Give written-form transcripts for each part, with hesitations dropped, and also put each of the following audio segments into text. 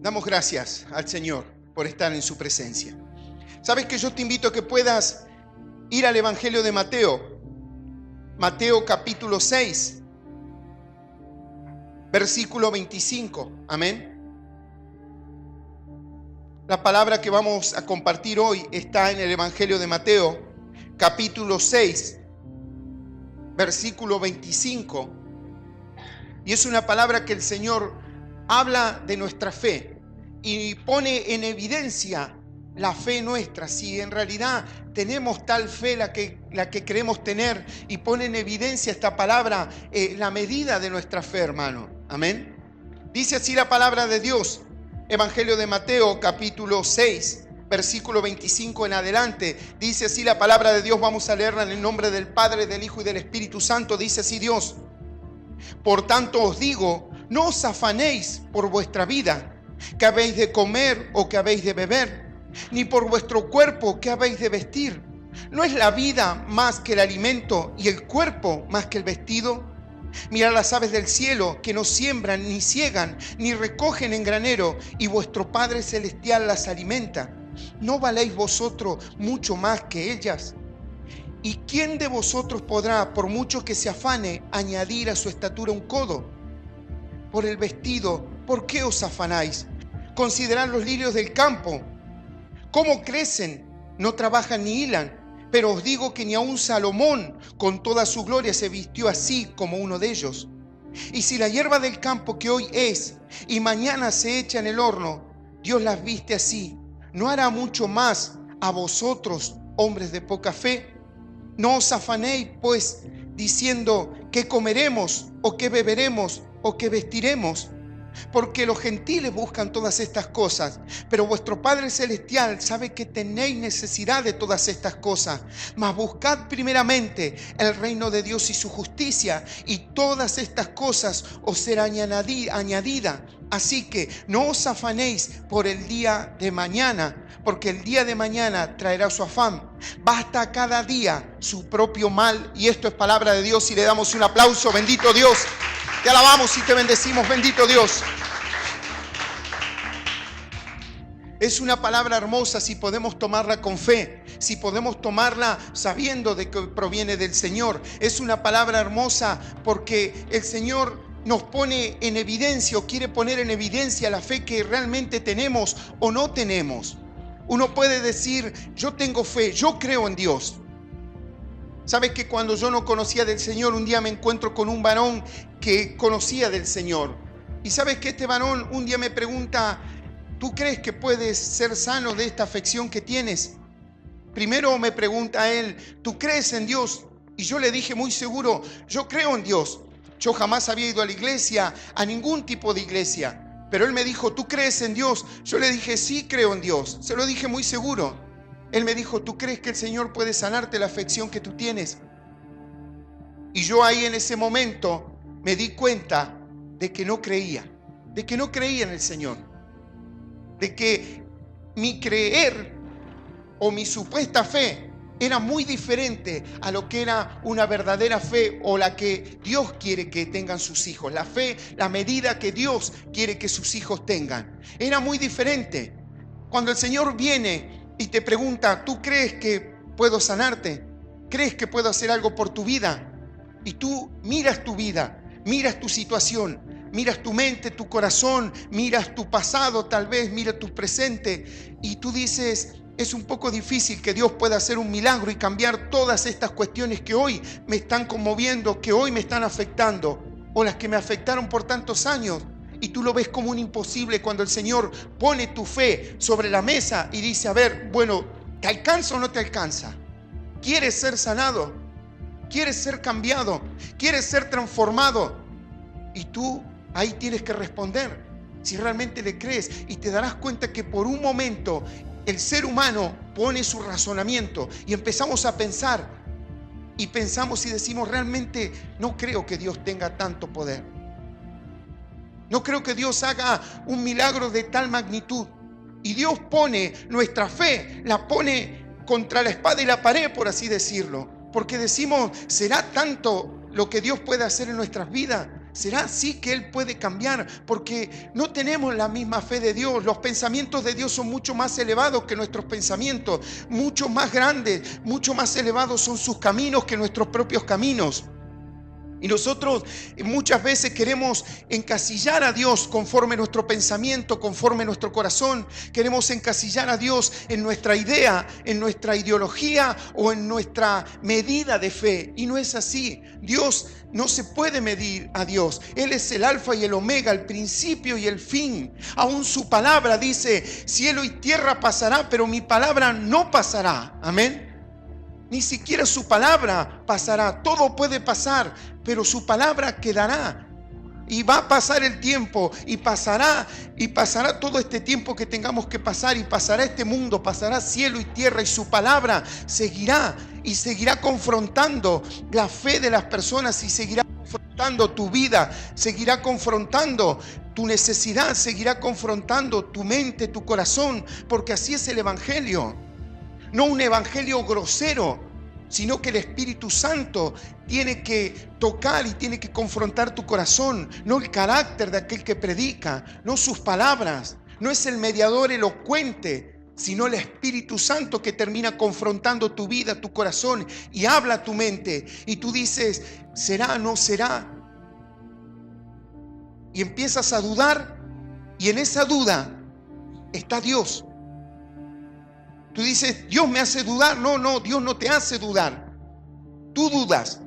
Damos gracias al Señor por estar en su presencia. ¿Sabes que yo te invito a que puedas ir al Evangelio de Mateo? Mateo capítulo 6, versículo 25. Amén. La palabra que vamos a compartir hoy está en el Evangelio de Mateo, capítulo 6, versículo 25. Y es una palabra que el Señor habla de nuestra fe y pone en evidencia la fe nuestra, si en realidad tenemos tal fe la que queremos tener, y pone en evidencia esta palabra la medida de nuestra fe, hermano. Amén. Dice así la palabra de Dios, Evangelio de Mateo capítulo 6, versículo 25 en adelante. Dice así la palabra de Dios, vamos a leerla en el nombre del Padre, del Hijo y del Espíritu Santo. Dice así Dios: por tanto os digo, no os afanéis por vuestra vida, qué habéis de comer o qué habéis de beber, ni por vuestro cuerpo, qué habéis de vestir. ¿No es la vida más que el alimento y el cuerpo más que el vestido? Mirad las aves del cielo, que no siembran, ni siegan, ni recogen en granero, y vuestro Padre Celestial las alimenta. ¿No valéis vosotros mucho más que ellas? ¿Y quién de vosotros podrá, por mucho que se afane, añadir a su estatura un codo? Por el vestido, ¿por qué os afanáis? Considerad los lirios del campo, cómo crecen, no trabajan ni hilan. Pero os digo que ni aun Salomón, con toda su gloria, se vistió así como uno de ellos. Y si la hierba del campo que hoy es y mañana se echa en el horno, Dios las viste así, ¿no hará mucho más a vosotros, hombres de poca fe? No os afanéis, pues, diciendo qué comeremos, o qué beberemos, o qué vestiremos, porque los gentiles buscan todas estas cosas, pero vuestro Padre Celestial sabe que tenéis necesidad de todas estas cosas. Mas buscad primeramente el reino de Dios y su justicia, y todas estas cosas os serán añadidas. Así que no os afanéis por el día de mañana, porque el día de mañana traerá su afán. Basta a cada día su propio mal. Y esto es palabra de Dios, y le damos un aplauso. Bendito Dios, te alabamos y te bendecimos, bendito Dios. Es una palabra hermosa si podemos tomarla con fe, si podemos tomarla sabiendo de que proviene del Señor. Es una palabra hermosa porque el Señor nos pone en evidencia, o quiere poner en evidencia, la fe que realmente tenemos o no tenemos. Uno puede decir, yo tengo fe, yo creo en Dios. ¿Sabes que cuando yo no conocía del Señor, un día me encuentro con un varón que conocía del Señor? Y sabes que este varón un día me pregunta, ¿tú crees que puedes ser sano de esta afección que tienes? Primero me pregunta a él, ¿tú crees en Dios? Y yo le dije muy seguro, yo creo en Dios. Yo jamás había ido a la iglesia, a ningún tipo de iglesia. Pero él me dijo, ¿tú crees en Dios? Yo le dije, sí, creo en Dios. Se lo dije muy seguro. Él me dijo, ¿tú crees que el Señor puede sanarte la afección que tú tienes? Y yo ahí en ese momento me di cuenta de que no creía en el Señor. De que mi creer o mi supuesta fe era muy diferente a lo que era una verdadera fe, o la que Dios quiere que tengan sus hijos. La fe, la medida que Dios quiere que sus hijos tengan. Era muy diferente. Cuando el Señor viene y te pregunta, ¿tú crees que puedo sanarte? ¿Crees que puedo hacer algo por tu vida? Y tú miras tu vida, miras tu situación, miras tu mente, tu corazón, miras tu pasado, tal vez miras tu presente, y tú dices, es un poco difícil que Dios pueda hacer un milagro y cambiar todas estas cuestiones que hoy me están conmoviendo, que hoy me están afectando, o las que me afectaron por tantos años. Y tú lo ves como un imposible cuando el Señor pone tu fe sobre la mesa y dice, a ver, bueno, ¿te alcanza o no te alcanza? ¿Quieres ser sanado? ¿Quieres ser cambiado? ¿Quieres ser transformado? Y tú ahí tienes que responder si realmente le crees, y te darás cuenta que por un momento el ser humano pone su razonamiento y empezamos a pensar, y pensamos y decimos, realmente no creo que Dios tenga tanto poder. No creo que Dios haga un milagro de tal magnitud. Y Dios pone nuestra fe, la pone contra la espada y la pared, por así decirlo. Porque decimos, ¿será tanto lo que Dios puede hacer en nuestras vidas? ¿Será así que Él puede cambiar? Porque no tenemos la misma fe de Dios. Los pensamientos de Dios son mucho más elevados que nuestros pensamientos, mucho más grandes, mucho más elevados son sus caminos que nuestros propios caminos. Y nosotros muchas veces queremos encasillar a Dios conforme nuestro pensamiento, conforme nuestro corazón. Queremos encasillar a Dios en nuestra idea, en nuestra ideología o en nuestra medida de fe. Y no es así. Dios no se puede medir a Dios. Él es el alfa y el omega, el principio y el fin. Aún su palabra dice, cielo y tierra pasará, pero mi palabra no pasará. Amén. Ni siquiera su palabra pasará. Todo puede pasar, pero su palabra quedará. Y va a pasar el tiempo y pasará todo este tiempo que tengamos que pasar, y pasará este mundo, pasará cielo y tierra, y su palabra seguirá y seguirá confrontando la fe de las personas, y seguirá confrontando tu vida, seguirá confrontando tu necesidad, seguirá confrontando tu mente, tu corazón, porque así es el evangelio. No un evangelio grosero, sino que el Espíritu Santo tiene que tocar y tiene que confrontar tu corazón, no el carácter de aquel que predica, no sus palabras, no es el mediador elocuente, sino el Espíritu Santo que termina confrontando tu vida, tu corazón, y habla a tu mente, y tú dices, ¿será o no será? Y empiezas a dudar, y en esa duda está Dios. Tú dices, Dios me hace dudar. No, Dios no te hace dudar. Tú dudas,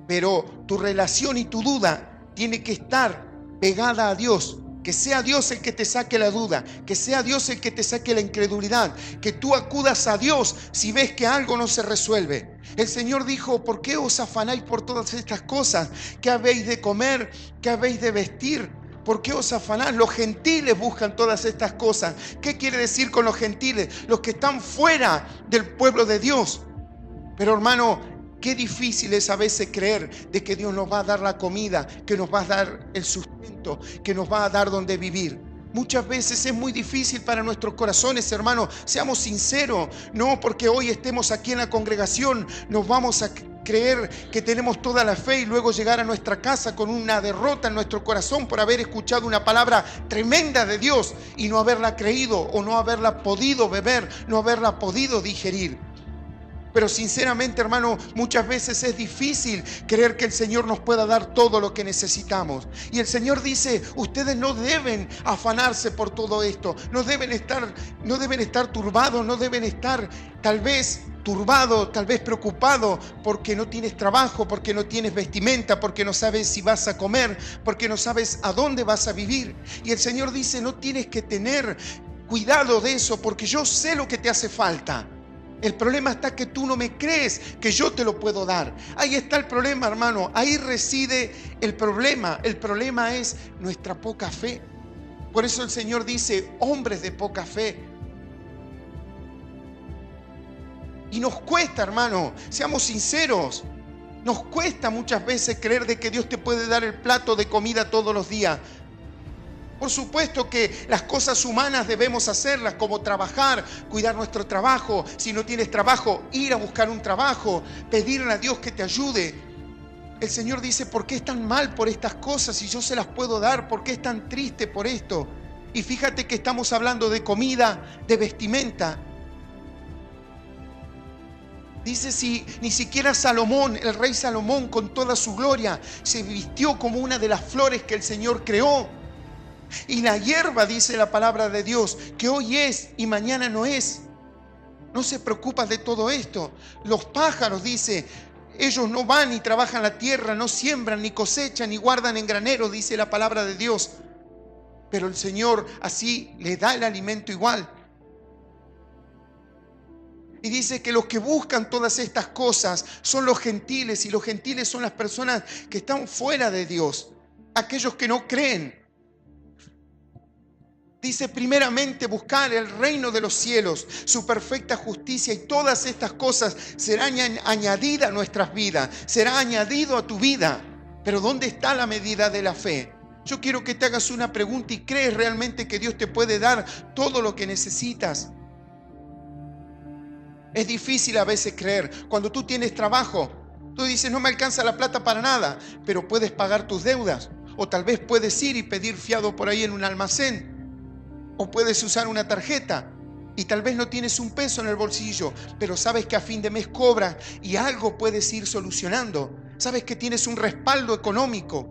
pero tu relación y tu duda tiene que estar pegada a Dios. Que sea Dios el que te saque la duda, que sea Dios el que te saque la incredulidad, que tú acudas a Dios si ves que algo no se resuelve. El Señor dijo, ¿por qué os afanáis por todas estas cosas? ¿Qué habéis de comer? ¿Qué habéis de vestir? ¿Por qué os afanáis? Los gentiles buscan todas estas cosas. ¿Qué quiere decir con los gentiles? Los que están fuera del pueblo de Dios. Pero hermano, qué difícil es a veces creer de que Dios nos va a dar la comida, que nos va a dar el sustento, que nos va a dar donde vivir. Muchas veces es muy difícil para nuestros corazones, hermano. Seamos sinceros. No porque hoy estemos aquí en la congregación nos vamos a creer que tenemos toda la fe y luego llegar a nuestra casa con una derrota en nuestro corazón por haber escuchado una palabra tremenda de Dios y no haberla creído o no haberla podido beber, no haberla podido digerir. Pero sinceramente, hermano, muchas veces es difícil creer que el Señor nos pueda dar todo lo que necesitamos. Y el Señor dice, ustedes no deben afanarse por todo esto, no deben estar turbados, no deben estar tal vez turbado, tal vez preocupado porque no tienes trabajo, porque no tienes vestimenta, porque no sabes si vas a comer, porque no sabes a dónde vas a vivir. Y el Señor dice, no tienes que tener cuidado de eso porque yo sé lo que te hace falta. El problema está que tú no me crees que yo te lo puedo dar. Ahí está el problema, hermano. Ahí reside el problema. El problema es nuestra poca fe. Por eso el Señor dice, hombres de poca fe. Y nos cuesta, hermano, seamos sinceros, nos cuesta muchas veces creer de que Dios te puede dar el plato de comida todos los días. Por supuesto que las cosas humanas debemos hacerlas, como trabajar, cuidar nuestro trabajo. Si no tienes trabajo, ir a buscar un trabajo, pedirle a Dios que te ayude. El Señor dice, ¿por qué es tan mal por estas cosas si yo se las puedo dar? ¿Por qué es tan triste por esto? Y fíjate que estamos hablando de comida, de vestimenta. Dice, si ni siquiera Salomón, el rey Salomón con toda su gloria, se vistió como una de las flores que el Señor creó. Y la hierba, dice la palabra de Dios, que hoy es y mañana no es. No se preocupa de todo esto. Los pájaros, dice, ellos no van ni trabajan la tierra, no siembran, ni cosechan, ni guardan en graneros, dice la palabra de Dios. Pero el Señor así les da el alimento igual. Y dice que los que buscan todas estas cosas son los gentiles, y los gentiles son las personas que están fuera de Dios, aquellos que no creen. Dice, primeramente buscar el reino de los cielos, su perfecta justicia, y todas estas cosas serán añadidas a nuestras vidas, será añadido a tu vida. Pero ¿dónde está la medida de la fe? Yo quiero que te hagas una pregunta y crees realmente que Dios te puede dar todo lo que necesitas. Es difícil a veces creer. Cuando tú tienes trabajo, tú dices, no me alcanza la plata para nada, pero puedes pagar tus deudas. O tal vez puedes ir y pedir fiado por ahí en un almacén. O puedes usar una tarjeta. Y tal vez no tienes un peso en el bolsillo, pero sabes que a fin de mes cobras y algo puedes ir solucionando. Sabes que tienes un respaldo económico.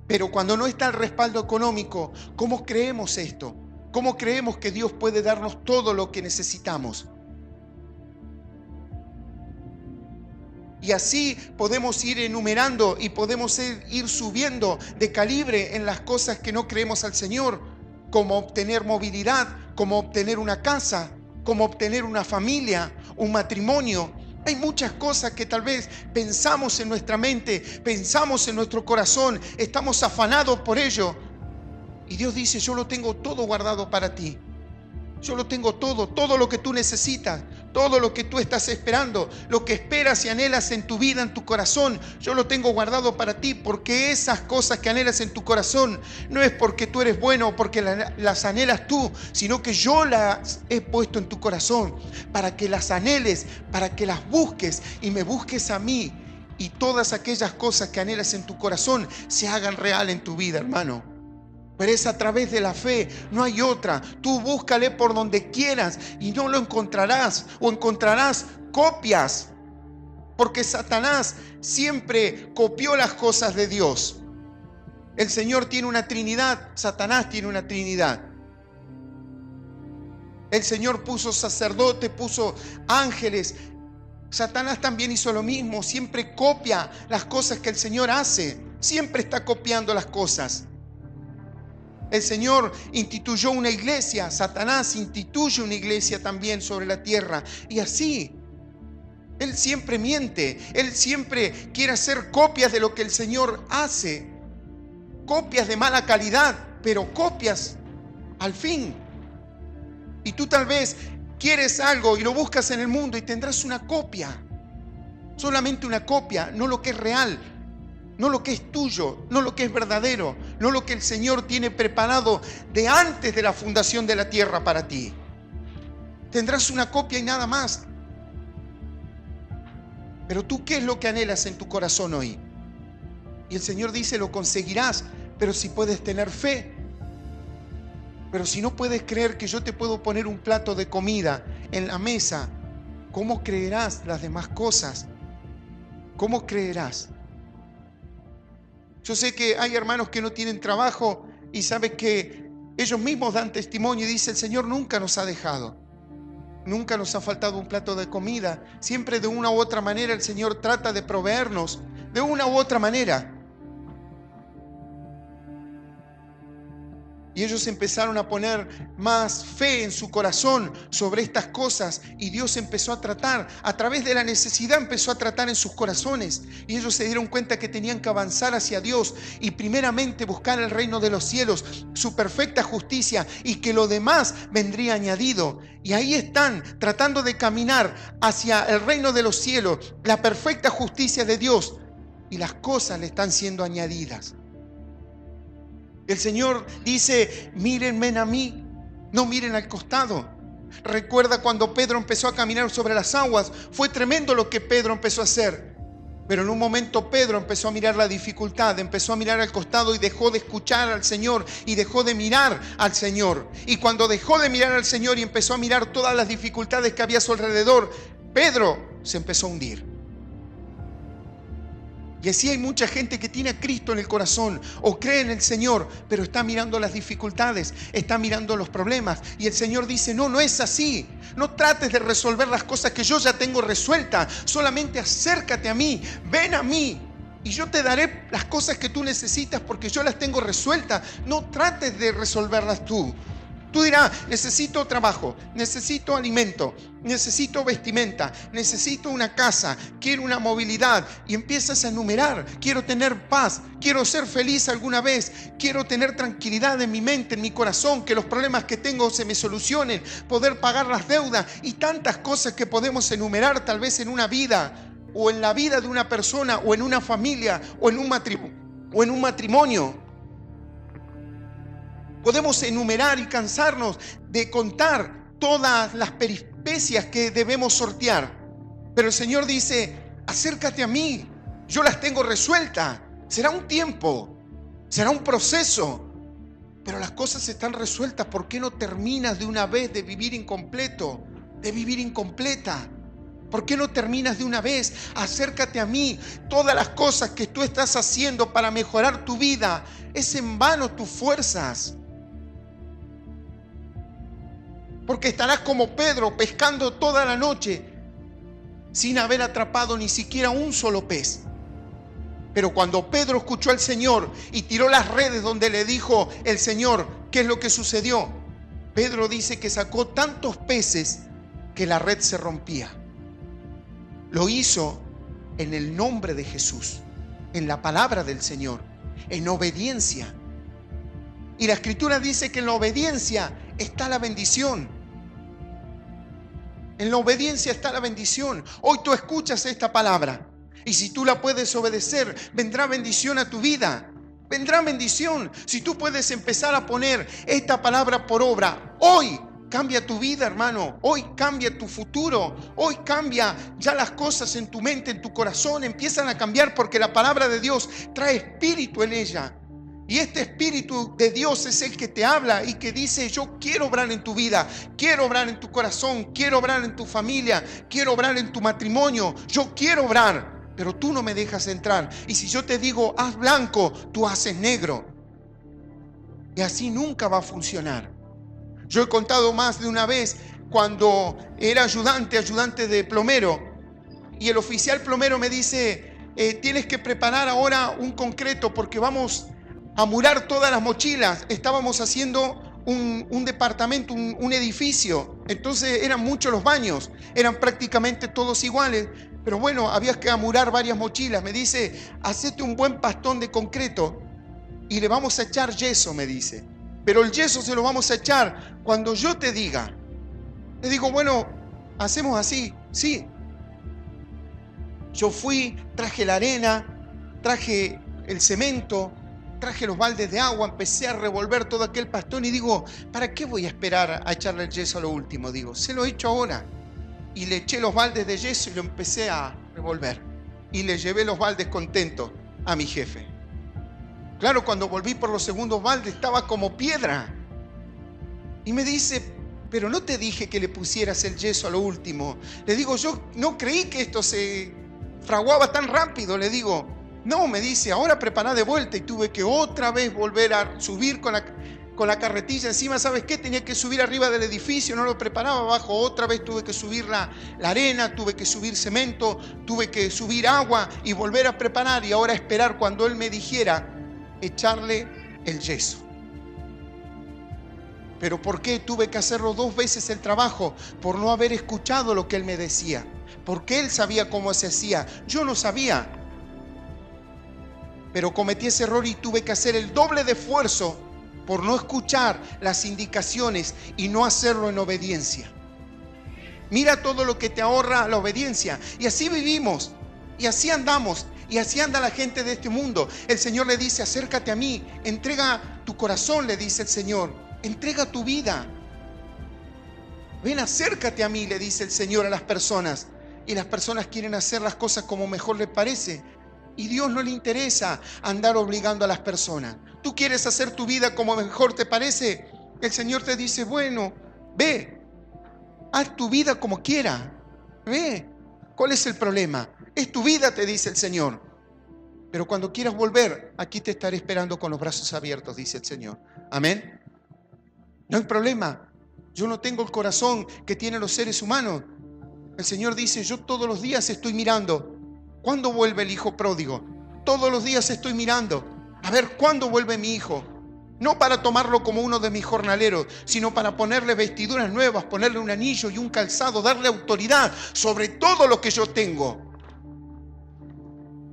Pero cuando no está el respaldo económico, ¿cómo creemos esto? ¿Cómo creemos que Dios puede darnos todo lo que necesitamos? Y así podemos ir enumerando y podemos ir subiendo de calibre en las cosas que no creemos al Señor, como obtener movilidad, como obtener una casa, como obtener una familia, un matrimonio. Hay muchas cosas que tal vez pensamos en nuestra mente, pensamos en nuestro corazón, estamos afanados por ello. Y Dios dice, yo lo tengo todo guardado para ti. Yo lo tengo todo lo que tú necesitas, todo lo que tú estás esperando, lo que esperas y anhelas en tu vida, en tu corazón, yo lo tengo guardado para ti, porque esas cosas que anhelas en tu corazón no es porque tú eres bueno o porque las anhelas tú, sino que yo las he puesto en tu corazón para que las anheles, para que las busques y me busques a mí, y todas aquellas cosas que anhelas en tu corazón se hagan real en tu vida, hermano. Pero es a través de la fe, no hay otra. Tú búscale por donde quieras y no lo encontrarás, o encontrarás copias, porque Satanás siempre copió las cosas de Dios. El Señor tiene una Trinidad, Satanás tiene una Trinidad. El Señor puso sacerdotes, puso ángeles. Satanás también hizo lo mismo, siempre copia las cosas que el Señor hace, siempre está copiando las cosas. El Señor instituyó una iglesia, Satanás instituye una iglesia también sobre la tierra. Y así, Él siempre miente, Él siempre quiere hacer copias de lo que el Señor hace. Copias de mala calidad, pero copias al fin. Y tú tal vez quieres algo y lo buscas en el mundo y tendrás una copia. Solamente una copia, no lo que es real. No lo que es tuyo, no lo que es verdadero, no lo que el Señor tiene preparado de antes de la fundación de la tierra para ti. Tendrás una copia y nada más. Pero tú, ¿qué es lo que anhelas en tu corazón hoy? Y el Señor dice, lo conseguirás, pero si puedes tener fe. Pero si no puedes creer que yo te puedo poner un plato de comida en la mesa, ¿cómo creerás las demás cosas? ¿Cómo creerás? Yo sé que hay hermanos que no tienen trabajo y saben que ellos mismos dan testimonio y dicen, el Señor nunca nos ha dejado. Nunca nos ha faltado un plato de comida. Siempre de una u otra manera el Señor trata de proveernos, de una u otra manera. Y ellos empezaron a poner más fe en su corazón sobre estas cosas. Y Dios empezó a tratar, a través de la necesidad empezó a tratar en sus corazones. Y ellos se dieron cuenta que tenían que avanzar hacia Dios y primeramente buscar el reino de los cielos, su perfecta justicia, y que lo demás vendría añadido. Y ahí están tratando de caminar hacia el reino de los cielos, la perfecta justicia de Dios. Y las cosas le están siendo añadidas. El Señor dice, mírenme a mí, no miren al costado. Recuerda cuando Pedro empezó a caminar sobre las aguas, fue tremendo lo que Pedro empezó a hacer. Pero en un momento Pedro empezó a mirar la dificultad, empezó a mirar al costado y dejó de escuchar al Señor y dejó de mirar al Señor. Y cuando dejó de mirar al Señor y empezó a mirar todas las dificultades que había a su alrededor, Pedro se empezó a hundir. Y así hay mucha gente que tiene a Cristo en el corazón o cree en el Señor, pero está mirando las dificultades, está mirando los problemas. Y el Señor dice, no, no es así. No trates de resolver las cosas que yo ya tengo resueltas. Solamente acércate a mí, ven a mí. Y yo te daré las cosas que tú necesitas porque yo las tengo resueltas. No trates de resolverlas tú. Tú dirás, necesito trabajo, necesito alimento, necesito vestimenta, necesito una casa, quiero una movilidad. Y empiezas a enumerar, quiero tener paz, quiero ser feliz alguna vez, quiero tener tranquilidad en mi mente, en mi corazón, que los problemas que tengo se me solucionen, poder pagar las deudas y tantas cosas que podemos enumerar tal vez en una vida o en la vida de una persona o en una familia o en un matrimonio. Podemos enumerar y cansarnos de contar todas las peripecias que debemos sortear. Pero el Señor dice, acércate a mí, yo las tengo resueltas. Será un tiempo, será un proceso, pero las cosas están resueltas. ¿Por qué no terminas de una vez de vivir incompleto, de vivir incompleta? ¿Por qué no terminas de una vez? Acércate a mí. Todas las cosas que tú estás haciendo para mejorar tu vida, es en vano tus fuerzas. Porque estarás como Pedro pescando toda la noche sin haber atrapado ni siquiera un solo pez. Pero cuando Pedro escuchó al Señor y tiró las redes donde le dijo el Señor, ¿qué es lo que sucedió? Pedro dice que sacó tantos peces que la red se rompía. Lo hizo en el nombre de Jesús, en la palabra del Señor, en obediencia. Y la Escritura dice que en la obediencia está la bendición. En la obediencia está la bendición. Hoy tú escuchas esta palabra y si tú la puedes obedecer, vendrá bendición a tu vida. Vendrá bendición. Si tú puedes empezar a poner esta palabra por obra, hoy cambia tu vida, hermano. Hoy cambia tu futuro. Hoy cambia ya las cosas en tu mente, en tu corazón. Empiezan a cambiar porque la palabra de Dios trae espíritu en ella. Y este Espíritu de Dios es el que te habla y que dice: yo quiero obrar en tu vida, quiero obrar en tu corazón, quiero obrar en tu familia, quiero obrar en tu matrimonio, yo quiero obrar, pero tú no me dejas entrar. Y si yo te digo haz blanco, tú haces negro. Y así nunca va a funcionar. Yo he contado más de una vez cuando era ayudante de plomero, y el oficial plomero me dice: tienes que preparar ahora un concreto porque vamos a murar todas las mochilas. Estábamos haciendo un departamento, un edificio. Entonces eran muchos los baños, eran prácticamente todos iguales. Pero bueno, había que amurar varias mochilas. Me dice: hacete un buen pastón de concreto y le vamos a echar yeso, me dice. Pero el yeso se lo vamos a echar cuando yo te diga. Le digo: bueno, hacemos así. Sí. Yo fui, traje la arena, traje el cemento, traje los baldes de agua, empecé a revolver todo aquel pastón y digo: ¿para qué voy a esperar a echarle el yeso a lo último? Digo, se lo he hecho ahora. Y le eché los baldes de yeso y lo empecé a revolver. Y le llevé los baldes contento a mi jefe. Claro, cuando volví por los segundos baldes estaba como piedra. Y me dice: pero no te dije que le pusieras el yeso a lo último. Le digo: yo no creí que esto se fraguaba tan rápido. Le digo: no, me dice, ahora prepara de vuelta. Y tuve que otra vez volver a subir con la carretilla encima. ¿Sabes qué? Tenía que subir arriba del edificio, no lo preparaba abajo. Otra vez tuve que subir la arena, tuve que subir cemento, tuve que subir agua y volver a preparar. Y ahora esperar cuando él me dijera echarle el yeso. ¿Pero por qué tuve que hacerlo 2 veces el trabajo? Por no haber escuchado lo que él me decía. Porque él sabía cómo se hacía. Yo no sabía. Pero cometí ese error y tuve que hacer el doble de esfuerzo por no escuchar las indicaciones y no hacerlo en obediencia. Mira todo lo que te ahorra la obediencia. Y así vivimos, y así andamos, y así anda la gente de este mundo. El Señor le dice: acércate a mí, entrega tu corazón, le dice el Señor, entrega tu vida. Ven, acércate a mí, le dice el Señor a las personas. Y las personas quieren hacer las cosas como mejor les parece. Y Dios no le interesa andar obligando a las personas. ¿Tú quieres hacer tu vida como mejor te parece? El Señor te dice: bueno, ve, haz tu vida como quiera. Ve, ¿cuál es el problema? Es tu vida, te dice el Señor. Pero cuando quieras volver, aquí te estaré esperando con los brazos abiertos, dice el Señor. Amén. No hay problema. Yo no tengo el corazón que tienen los seres humanos. El Señor dice: yo todos los días estoy mirando. ¿Cuándo vuelve el hijo pródigo? Todos los días estoy mirando. A ver, ¿cuándo vuelve mi hijo? No para tomarlo como uno de mis jornaleros, sino para ponerle vestiduras nuevas, ponerle un anillo y un calzado, darle autoridad sobre todo lo que yo tengo.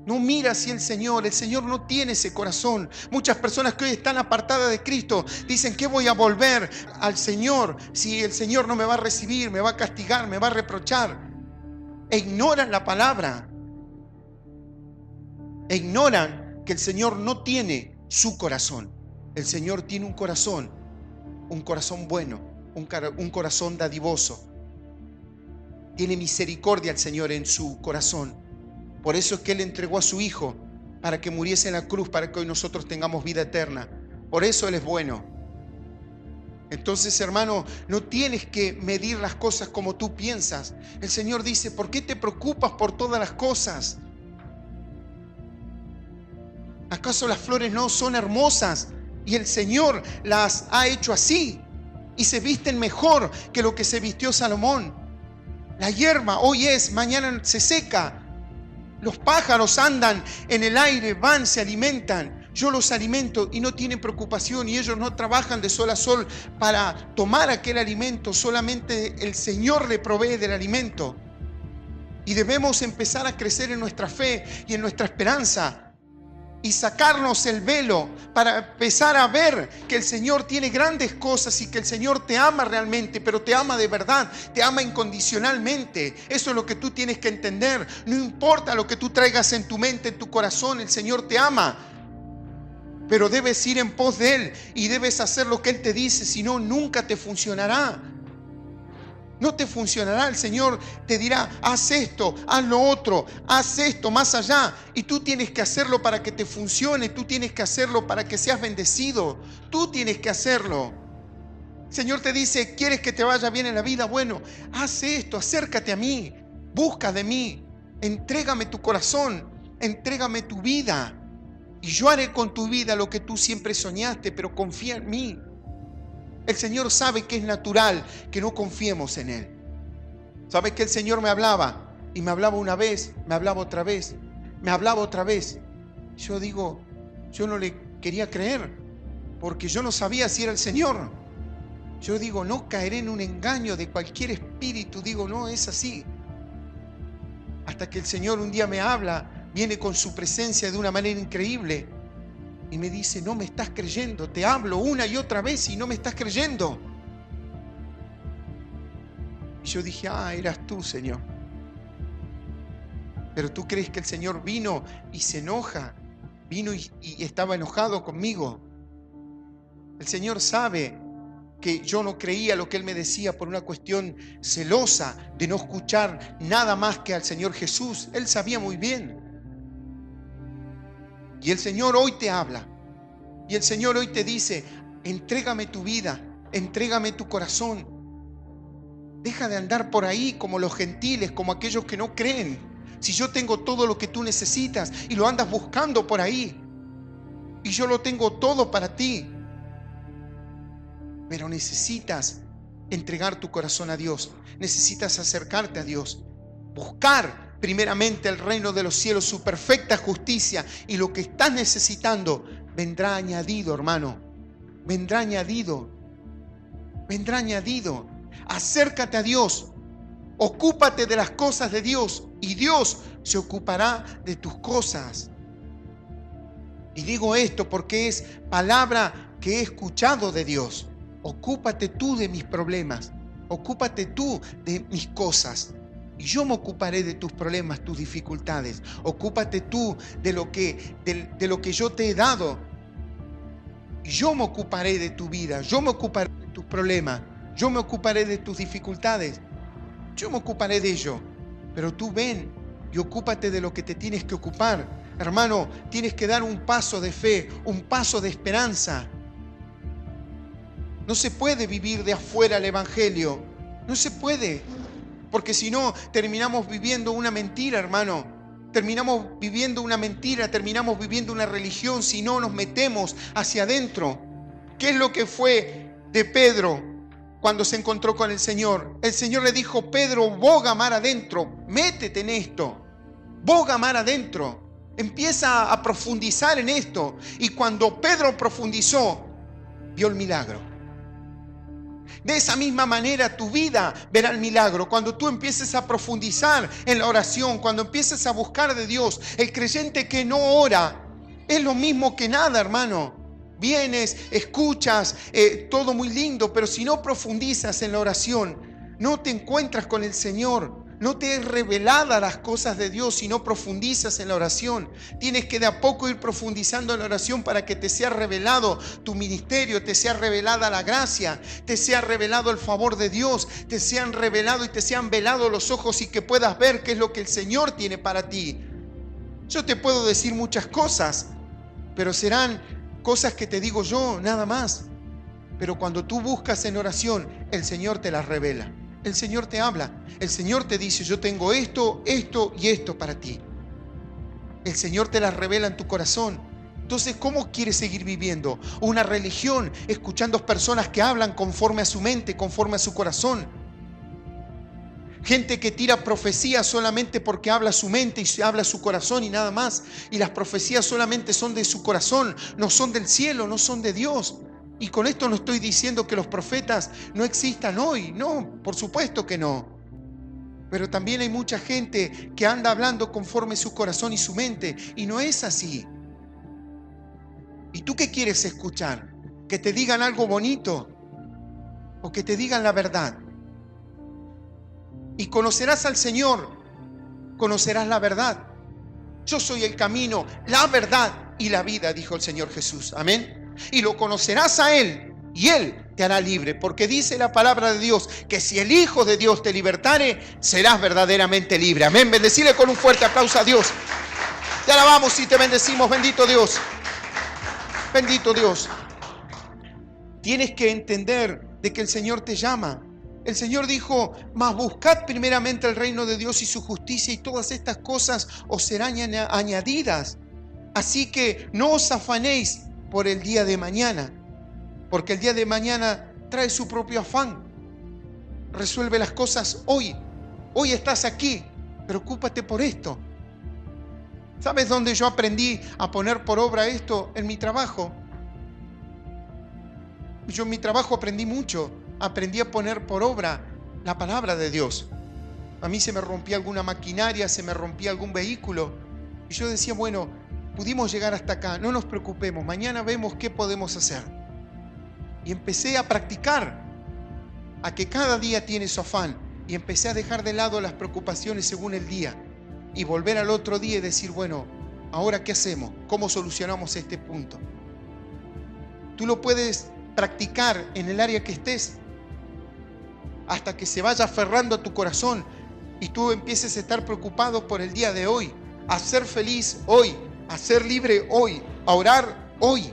No mira así el Señor no tiene ese corazón. Muchas personas que hoy están apartadas de Cristo dicen: ¿qué voy a volver al Señor si el Señor no me va a recibir, me va a castigar, me va a reprochar? E ignoran la palabra. E ignoran que el Señor no tiene su corazón. El Señor tiene un corazón bueno, un corazón dadivoso. Tiene misericordia el Señor en su corazón. Por eso es que Él entregó a su Hijo para que muriese en la cruz, para que hoy nosotros tengamos vida eterna. Por eso Él es bueno. Entonces, hermano, no tienes que medir las cosas como tú piensas. El Señor dice, ¿por qué te preocupas por todas las cosas? ¿Acaso las flores no son hermosas? Y el Señor las ha hecho así. Y se visten mejor que lo que se vistió Salomón. La hierba hoy es, mañana se seca. Los pájaros andan en el aire, van, se alimentan. Yo los alimento y no tienen preocupación, y ellos no trabajan de sol a sol para tomar aquel alimento. Solamente el Señor le provee del alimento. Y debemos empezar a crecer en nuestra fe y en nuestra esperanza. Y sacarnos el velo para empezar a ver que el Señor tiene grandes cosas y que el Señor te ama realmente, pero te ama de verdad, te ama incondicionalmente. Eso es lo que tú tienes que entender. No importa lo que tú traigas en tu mente, en tu corazón, el Señor te ama. Pero debes ir en pos de Él y debes hacer lo que Él te dice, si no, nunca te funcionará. No te funcionará. El Señor te dirá, haz esto, haz lo otro, haz esto más allá. Y tú tienes que hacerlo para que te funcione. Tú tienes que hacerlo para que seas bendecido. Tú tienes que hacerlo. El Señor te dice, ¿quieres que te vaya bien en la vida? Bueno, haz esto, acércate a mí, busca de mí, entrégame tu corazón, entrégame tu vida. Y yo haré con tu vida lo que tú siempre soñaste, pero confía en mí. El Señor sabe que es natural que no confiemos en Él. ¿Sabes que el Señor me hablaba? Y me hablaba una vez, me hablaba otra vez, me hablaba otra vez. Yo digo, yo no le quería creer, porque yo no sabía si era el Señor. Yo digo, no caeré en un engaño de cualquier espíritu. Digo, no, es así. Hasta que el Señor un día me habla, viene con su presencia de una manera increíble. Y me dice, no me estás creyendo, te hablo una y otra vez y no me estás creyendo. Y yo dije, eras tú, Señor. Pero tú crees que el Señor vino y se enoja, vino y estaba enojado conmigo. El Señor sabe que yo no creía lo que Él me decía por una cuestión celosa de no escuchar nada más que al Señor Jesús. Él sabía muy bien. Y el Señor hoy te habla. Y el Señor hoy te dice, entrégame tu vida, entrégame tu corazón. Deja de andar por ahí como los gentiles, como aquellos que no creen. Si yo tengo todo lo que tú necesitas y lo andas buscando por ahí. Y yo lo tengo todo para ti. Pero necesitas entregar tu corazón a Dios. Necesitas acercarte a Dios. Buscar primeramente el reino de los cielos, su perfecta justicia, y lo que estás necesitando vendrá añadido, hermano. Vendrá añadido. Vendrá añadido. Acércate a Dios. Ocúpate de las cosas de Dios y Dios se ocupará de tus cosas. Y digo esto porque es palabra que he escuchado de Dios. Ocúpate tú de mis problemas. Ocúpate tú de mis cosas. Y yo me ocuparé de tus problemas, tus dificultades. Ocúpate tú de lo que yo te he dado. Y yo me ocuparé de tu vida. Yo me ocuparé de tus problemas. Yo me ocuparé de tus dificultades. Yo me ocuparé de ello. Pero tú ven y ocúpate de lo que te tienes que ocupar. Hermano, tienes que dar un paso de fe, un paso de esperanza. No se puede vivir de afuera el evangelio. No se puede. Porque si no, terminamos viviendo una mentira, hermano. Terminamos viviendo una mentira, terminamos viviendo una religión si no nos metemos hacia adentro. ¿Qué es lo que fue de Pedro cuando se encontró con el Señor? El Señor le dijo, Pedro, boga mar adentro, métete en esto. Boga mar adentro. Empieza a profundizar en esto. Y cuando Pedro profundizó, vio el milagro. De esa misma manera tu vida verá el milagro. Cuando tú empieces a profundizar en la oración, cuando empieces a buscar de Dios, el creyente que no ora es lo mismo que nada, hermano. Vienes, escuchas, todo muy lindo, pero si no profundizas en la oración, no te encuentras con el Señor. No te es revelada las cosas de Dios si no profundizas en la oración. Tienes que de a poco ir profundizando en la oración para que te sea revelado tu ministerio, te sea revelada la gracia, te sea revelado el favor de Dios, te sean revelado y te sean velado los ojos y que puedas ver qué es lo que el Señor tiene para ti. Yo te puedo decir muchas cosas, pero serán cosas que te digo yo, nada más. Pero cuando tú buscas en oración, el Señor te las revela. El Señor te habla. El Señor te dice, yo tengo esto, esto y esto para ti. El Señor te las revela en tu corazón. Entonces, ¿cómo quieres seguir viviendo? Una religión, escuchando personas que hablan conforme a su mente, conforme a su corazón. Gente que tira profecías solamente porque habla su mente y habla su corazón y nada más. Y las profecías solamente son de su corazón, no son del cielo, no son de Dios. Y con esto no estoy diciendo que los profetas no existan hoy. No, por supuesto que no. Pero también hay mucha gente que anda hablando conforme su corazón y su mente. Y no es así. ¿Y tú qué quieres escuchar? ¿Que te digan algo bonito? ¿O que te digan la verdad? Y conocerás al Señor, conocerás la verdad. Yo soy el camino, la verdad y la vida, dijo el Señor Jesús. Amén. Y lo conocerás a Él y Él te hará libre, porque dice la palabra de Dios que si el Hijo de Dios te libertare, serás verdaderamente libre. Amén. Bendecile con un fuerte aplauso a Dios. Te alabamos y te bendecimos. Bendito Dios. Bendito Dios. Tienes que entender de que el Señor te llama. El Señor dijo, mas buscad primeramente el reino de Dios y su justicia, y todas estas cosas os serán añadidas. Así que no os afanéis por el día de mañana, porque el día de mañana trae su propio afán. Resuelve las cosas hoy. Hoy estás aquí, preocúpate por esto. ¿Sabes dónde yo aprendí a poner por obra esto? En mi trabajo. Yo en mi trabajo aprendí mucho. Aprendí a poner por obra la palabra de Dios. A mí se me rompía alguna maquinaria, se me rompía algún vehículo. Y yo decía, bueno, pudimos llegar hasta acá, no nos preocupemos, mañana vemos qué podemos hacer. Y empecé a practicar, a que cada día tiene su afán. Y empecé a dejar de lado las preocupaciones según el día. Y volver al otro día y decir, bueno, ¿ahora qué hacemos? ¿Cómo solucionamos este punto? Tú lo puedes practicar en el área que estés, hasta que se vaya aferrando a tu corazón y tú empieces a estar preocupado por el día de hoy, a ser feliz hoy, a ser libre hoy, a orar hoy,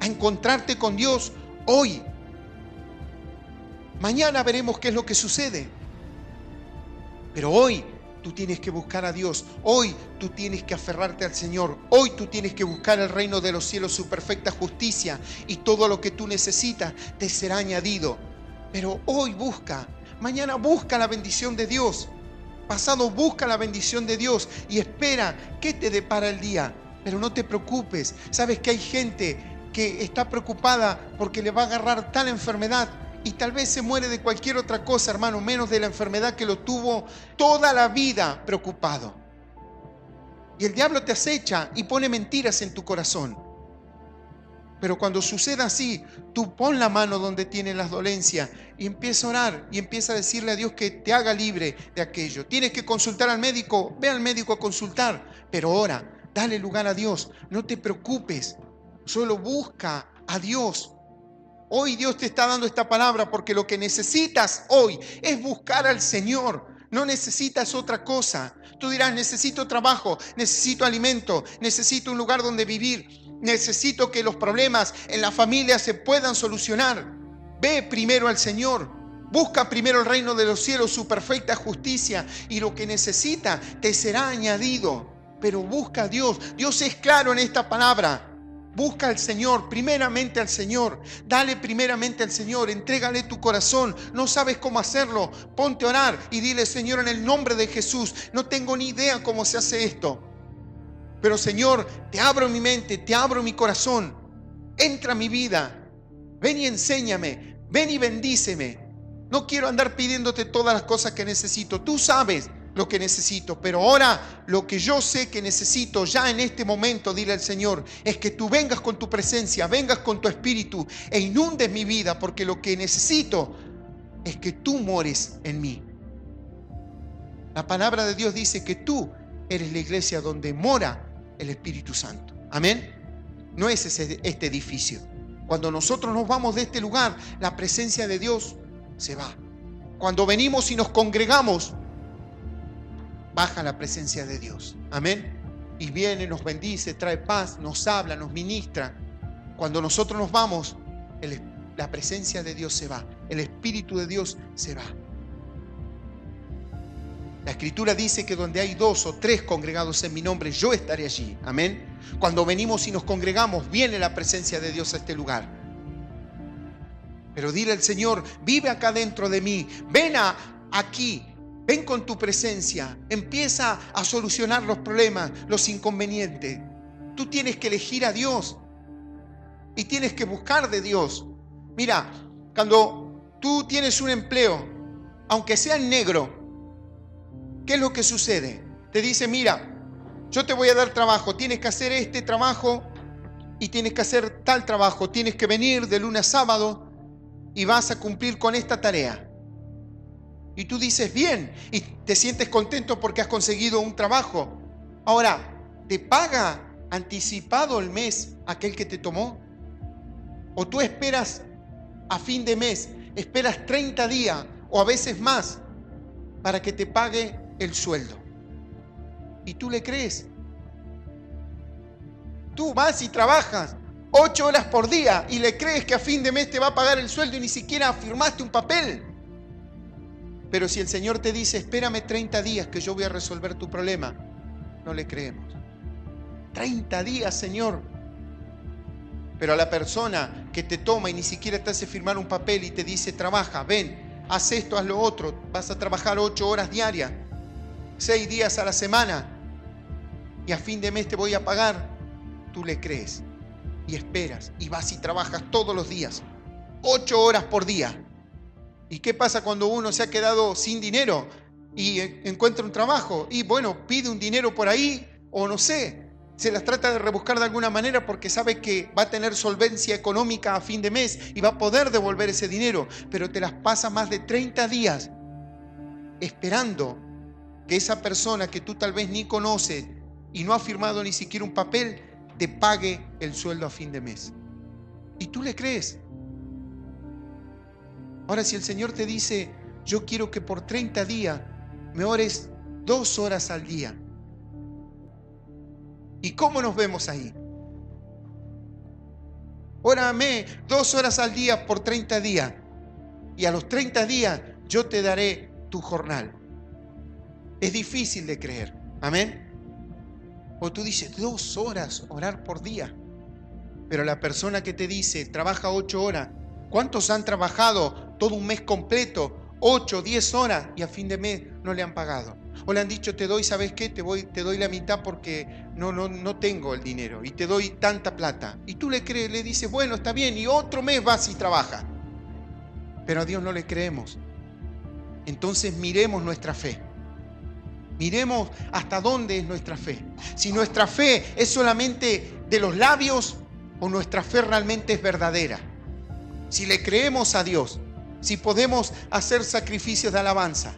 a encontrarte con Dios hoy. Mañana veremos qué es lo que sucede, pero hoy tú tienes que buscar a Dios. Hoy tú tienes que aferrarte al Señor. Hoy tú tienes que buscar el reino de los cielos, su perfecta justicia, y todo lo que tú necesitas te será añadido. Pero hoy busca, mañana busca la bendición de Dios, pasado busca la bendición de Dios y espera qué te depara el día. Pero no te preocupes. Sabes que hay gente que está preocupada porque le va a agarrar tal enfermedad y tal vez se muere de cualquier otra cosa, hermano, menos de la enfermedad que lo tuvo toda la vida preocupado. Y el diablo te acecha y pone mentiras en tu corazón. Pero cuando suceda así, tú pon la mano donde tienen las dolencias y empieza a orar y empieza a decirle a Dios que te haga libre de aquello. Tienes que consultar al médico, ve al médico a consultar, pero ora, dale lugar a Dios, no te preocupes, solo busca a Dios. Hoy Dios te está dando esta palabra porque lo que necesitas hoy es buscar al Señor. No necesitas otra cosa. Tú dirás, necesito trabajo, necesito alimento, necesito un lugar donde vivir, necesito que los problemas en la familia se puedan solucionar. Ve primero al Señor. Busca primero el reino de los cielos, su perfecta justicia, y lo que necesita te será añadido. Pero busca a Dios. Dios es claro en esta palabra. Busca al Señor, primeramente al Señor. Dale primeramente al Señor, entrégale tu corazón. No sabes cómo hacerlo, ponte a orar y dile, Señor, en el nombre de Jesús, no tengo ni idea cómo se hace esto. Pero Señor, te abro mi mente, te abro mi corazón. Entra a mi vida. Ven y enséñame, ven y bendíceme. No quiero andar pidiéndote todas las cosas que necesito. Tú sabes lo que necesito, pero ahora lo que yo sé que necesito ya en este momento, dile al Señor, es que tú vengas con tu presencia, vengas con tu espíritu e inundes mi vida, porque lo que necesito es que tú mores en mí. La palabra de Dios dice que tú eres la iglesia donde mora el Espíritu Santo. Amén. No es este edificio. Cuando nosotros nos vamos de este lugar, la presencia de Dios se va. Cuando venimos y nos congregamos, baja la presencia de Dios. Amén. y viene, nos bendice, trae paz, nos habla, nos ministra. Cuando nosotros nos vamos, la presencia de Dios se va, el Espíritu de Dios se va. La Escritura dice que donde hay 2 o 3 congregados en mi nombre, yo estaré allí. Amén. Cuando venimos y nos congregamos, viene la presencia de Dios a este lugar. Pero dile al Señor, vive acá dentro de mí, ven aquí, ven con tu presencia, empieza a solucionar los problemas, los inconvenientes. Tú tienes que elegir a Dios y tienes que buscar de Dios. Mira, cuando tú tienes un empleo, aunque sea en negro, ¿qué es lo que sucede? Te dice, mira, yo te voy a dar trabajo, tienes que hacer este trabajo y tienes que hacer tal trabajo, tienes que venir de lunes a sábado y vas a cumplir con esta tarea. Y tú dices, bien, y te sientes contento porque has conseguido un trabajo. Ahora, ¿te paga anticipado el mes aquel que te tomó? ¿O tú esperas a fin de mes, esperas 30 días o a veces más para que te pague el sueldo? ¿Y tú le crees? Tú vas y trabajas 8 horas por día y le crees que a fin de mes te va a pagar el sueldo y ni siquiera firmaste un papel. Pero si el Señor te dice, espérame 30 días que yo voy a resolver tu problema, no le creemos. 30 días, Señor. Pero a la persona que te toma y ni siquiera te hace firmar un papel y te dice, trabaja, ven, haz esto, haz lo otro, vas a trabajar 8 horas diarias, 6 días a la semana, y a fin de mes te voy a pagar, tú le crees y esperas y vas y trabajas todos los días, 8 horas por día. ¿Y qué pasa cuando uno se ha quedado sin dinero y encuentra un trabajo? Y bueno, pide un dinero por ahí, o no sé, se las trata de rebuscar de alguna manera porque sabe que va a tener solvencia económica a fin de mes y va a poder devolver ese dinero, pero te las pasa más de 30 días esperando que esa persona que tú tal vez ni conoces y no ha firmado ni siquiera un papel, te pague el sueldo a fin de mes. ¿Y tú le crees? Ahora, si el Señor te dice, yo quiero que por 30 días me ores 2 horas al día. ¿Y cómo nos vemos ahí? Órame 2 horas al día por 30 días. Y a los 30 días yo te daré tu jornal. Es difícil de creer. Amén. O tú dices, 2 horas orar por día. Pero la persona que te dice, trabaja 8 horas. ¿Cuántos han trabajado todo un mes completo? 8, 10 horas y a fin de mes no le han pagado. O le han dicho, te doy, ¿sabes qué? Te doy la mitad porque no tengo el dinero y te doy tanta plata. Y tú le crees, le dices, bueno, está bien, y otro mes vas y trabajas. Pero a Dios no le creemos. Entonces miremos nuestra fe. Miremos hasta dónde es nuestra fe. Si nuestra fe es solamente de los labios o nuestra fe realmente es verdadera. Si le creemos a Dios, si podemos hacer sacrificios de alabanza,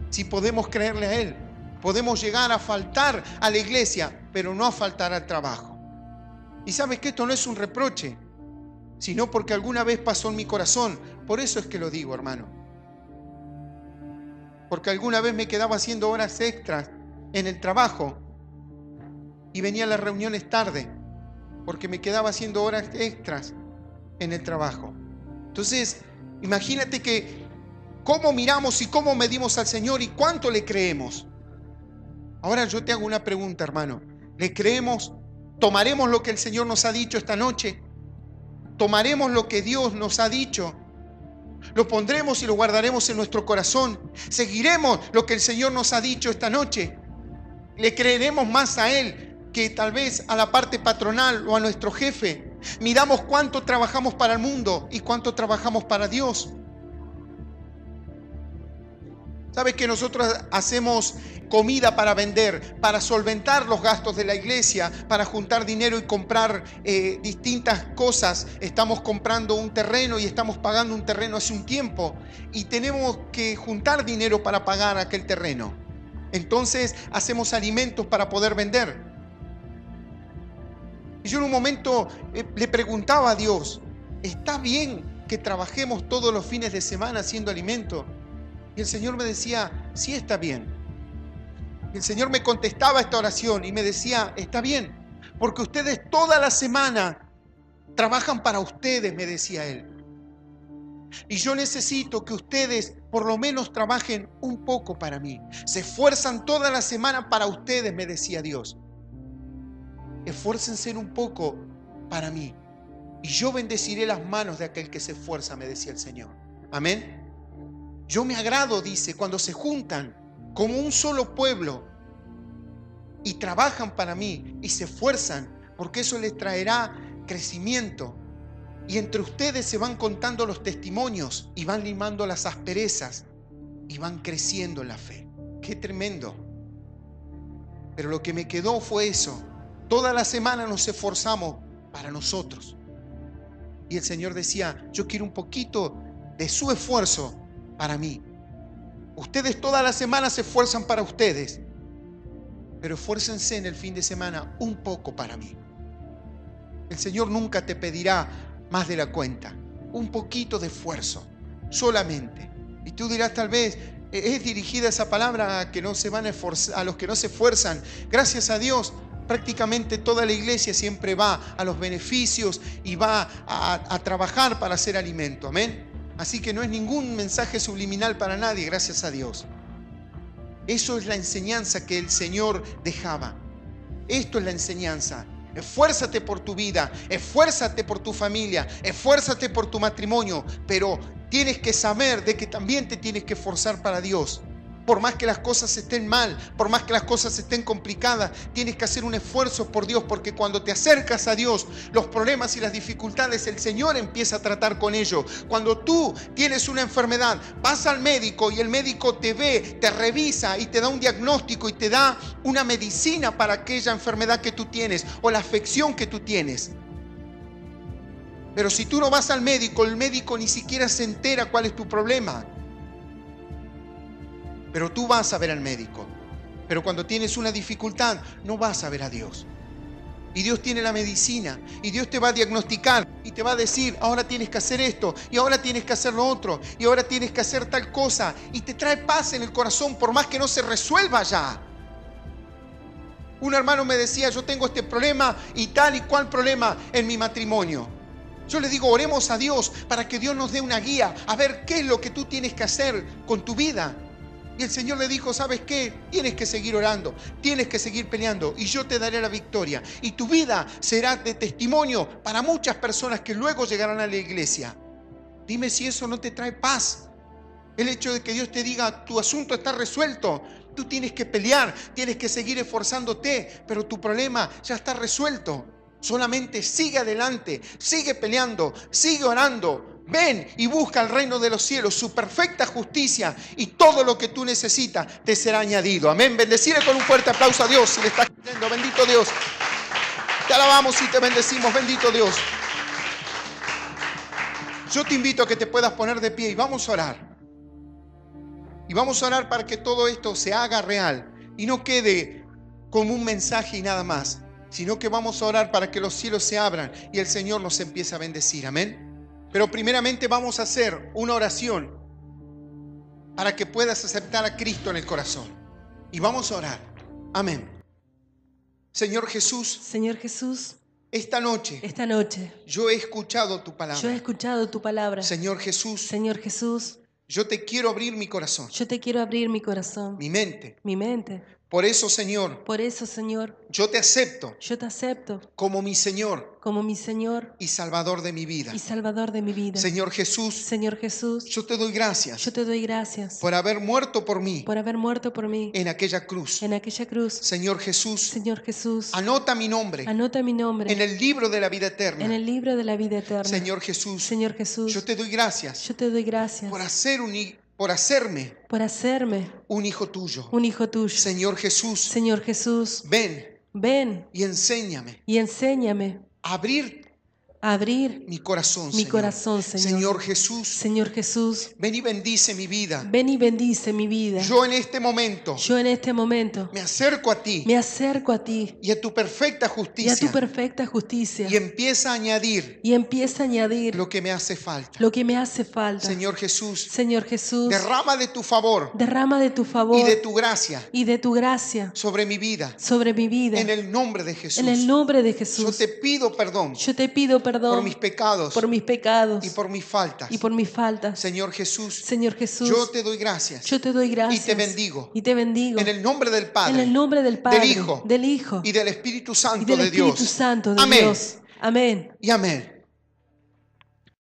si podemos creerle a Él, podemos llegar a faltar a la iglesia, pero no a faltar al trabajo. Y sabes que esto no es un reproche, sino porque alguna vez pasó en mi corazón. Por eso es que lo digo, hermano. Porque alguna vez me quedaba haciendo horas extras en el trabajo y venía a las reuniones tarde, porque me quedaba haciendo horas extras en el trabajo. Entonces, imagínate que cómo miramos y cómo medimos al Señor y cuánto le creemos. Ahora yo te hago una pregunta, hermano. ¿Le creemos? ¿Tomaremos lo que el Señor nos ha dicho esta noche? ¿Tomaremos lo que Dios nos ha dicho? ¿Lo pondremos y lo guardaremos en nuestro corazón? ¿Seguiremos lo que el Señor nos ha dicho esta noche? ¿Le creeremos más a Él que tal vez a la parte patronal o a nuestro jefe? Miramos cuánto trabajamos para el mundo y cuánto trabajamos para Dios. ¿Sabes que nosotros hacemos comida para vender, para solventar los gastos de la iglesia, para juntar dinero y comprar distintas cosas? Estamos comprando un terreno y estamos pagando un terreno hace un tiempo y tenemos que juntar dinero para pagar aquel terreno. Entonces hacemos alimentos para poder vender. Y yo en un momento le preguntaba a Dios, ¿está bien que trabajemos todos los fines de semana haciendo alimentos? Y el Señor me decía, sí está bien. Y el Señor me contestaba esta oración y me decía, está bien, porque ustedes toda la semana trabajan para ustedes, me decía Él. Y yo necesito que ustedes por lo menos trabajen un poco para mí. Se esfuerzan toda la semana para ustedes, me decía Dios. Esfuércense un poco para mí. Y yo bendeciré las manos de aquel que se esfuerza, me decía el Señor. Amén. Yo me agrado, dice, cuando se juntan como un solo pueblo y trabajan para mí y se esfuerzan, porque eso les traerá crecimiento. Y entre ustedes se van contando los testimonios y van limando las asperezas y van creciendo en la fe. ¡Qué tremendo! Pero lo que me quedó fue eso. Toda la semana nos esforzamos para nosotros. Y el Señor decía, yo quiero un poquito de su esfuerzo para mí. Ustedes toda la semana se esfuerzan para ustedes, pero esfuércense en el fin de semana un poco para mí. El Señor nunca te pedirá más de la cuenta. Un poquito de esfuerzo, solamente. Y tú dirás, tal vez, es dirigida esa palabra a, que no se van a, esforzar, a los que no se esfuerzan. Gracias a Dios, prácticamente toda la iglesia siempre va a los beneficios y va a trabajar para hacer alimento. Amén. Así que no es ningún mensaje subliminal para nadie, gracias a Dios. Eso es la enseñanza que el Señor dejaba. Esto es la enseñanza. Esfuérzate por tu vida, esfuérzate por tu familia, esfuérzate por tu matrimonio, pero tienes que saber de que también te tienes que esforzar para Dios. Por más que las cosas estén mal, por más que las cosas estén complicadas, tienes que hacer un esfuerzo por Dios, porque cuando te acercas a Dios, los problemas y las dificultades, el Señor empieza a tratar con ellos. Cuando tú tienes una enfermedad, vas al médico y el médico te ve, te revisa y te da un diagnóstico y te da una medicina para aquella enfermedad que tú tienes o la afección que tú tienes. Pero si tú no vas al médico, el médico ni siquiera se entera cuál es tu problema. Pero tú vas a ver al médico. Pero cuando tienes una dificultad, no vas a ver a Dios. Y Dios tiene la medicina. Y Dios te va a diagnosticar. Y te va a decir, ahora tienes que hacer esto. Y ahora tienes que hacer lo otro. Y ahora tienes que hacer tal cosa. Y te trae paz en el corazón por más que no se resuelva ya. Un hermano me decía, yo tengo este problema y tal y cual problema en mi matrimonio. Yo le digo, oremos a Dios para que Dios nos dé una guía. A ver qué es lo que tú tienes que hacer con tu vida. Y el Señor le dijo, ¿sabes qué? Tienes que seguir orando, tienes que seguir peleando y yo te daré la victoria. Y tu vida será de testimonio para muchas personas que luego llegarán a la iglesia. Dime si eso no te trae paz. El hecho de que Dios te diga, tu asunto está resuelto. Tú tienes que pelear, tienes que seguir esforzándote, pero tu problema ya está resuelto. Solamente sigue adelante, sigue peleando, sigue orando. Ven y busca el reino de los cielos, su perfecta justicia, y todo lo que tú necesitas te será añadido. Amén. Bendecirle con un fuerte aplauso a Dios si le estás creyendo. Bendito Dios. Te alabamos y te bendecimos. Bendito Dios. Yo te invito a que te puedas poner de pie y vamos a orar. Y vamos a orar para que todo esto se haga real y no quede como un mensaje y nada más, sino que vamos a orar para que los cielos se abran y el Señor nos empiece a bendecir. Amén. Pero primeramente vamos a hacer una oración para que puedas aceptar a Cristo en el corazón. Y vamos a orar. Amén. Señor Jesús. Señor Jesús. Esta noche yo he escuchado tu palabra. Señor Jesús, yo te quiero abrir mi corazón. Mi mente. Por eso, Señor, yo te acepto como mi Señor y Salvador de mi vida. Señor Jesús, yo te doy gracias por haber muerto por mí en aquella cruz. Señor Jesús, anota mi nombre en el libro de la vida eterna. Señor Jesús, yo te doy gracias por hacerme un hijo tuyo. Señor Jesús, ven y enséñame a abrir abrir mi corazón, mi Señor. corazón, Señor. Señor Jesús, Señor Jesús, ven y bendice mi vida. ven y bendice mi vida. Yo en este momento Yo en este momento me acerco a ti me acerco a ti y a tu perfecta y a tu justicia perfecta justicia y empieza a añadir y empieza a añadir lo que me hace falta. lo que me hace falta. Señor Jesús, Señor Jesús, derrama de tu favor derrama de tu y favor de tu gracia y de tu gracia sobre mi vida. sobre mi vida. En el nombre de Jesús. En el nombre de Yo Jesús. te pido perdón Yo te pido perdón por mis pecados por mis pecados y por mis faltas. y por mis faltas. Señor Jesús, Señor Jesús, yo te doy gracias yo te doy gracias y te bendigo. y te bendigo En el nombre del en Padre, el nombre del Padre, del Hijo del Hijo y del Espíritu y Santo del de Espíritu Dios. Santo de Amén Dios. Amén y amén.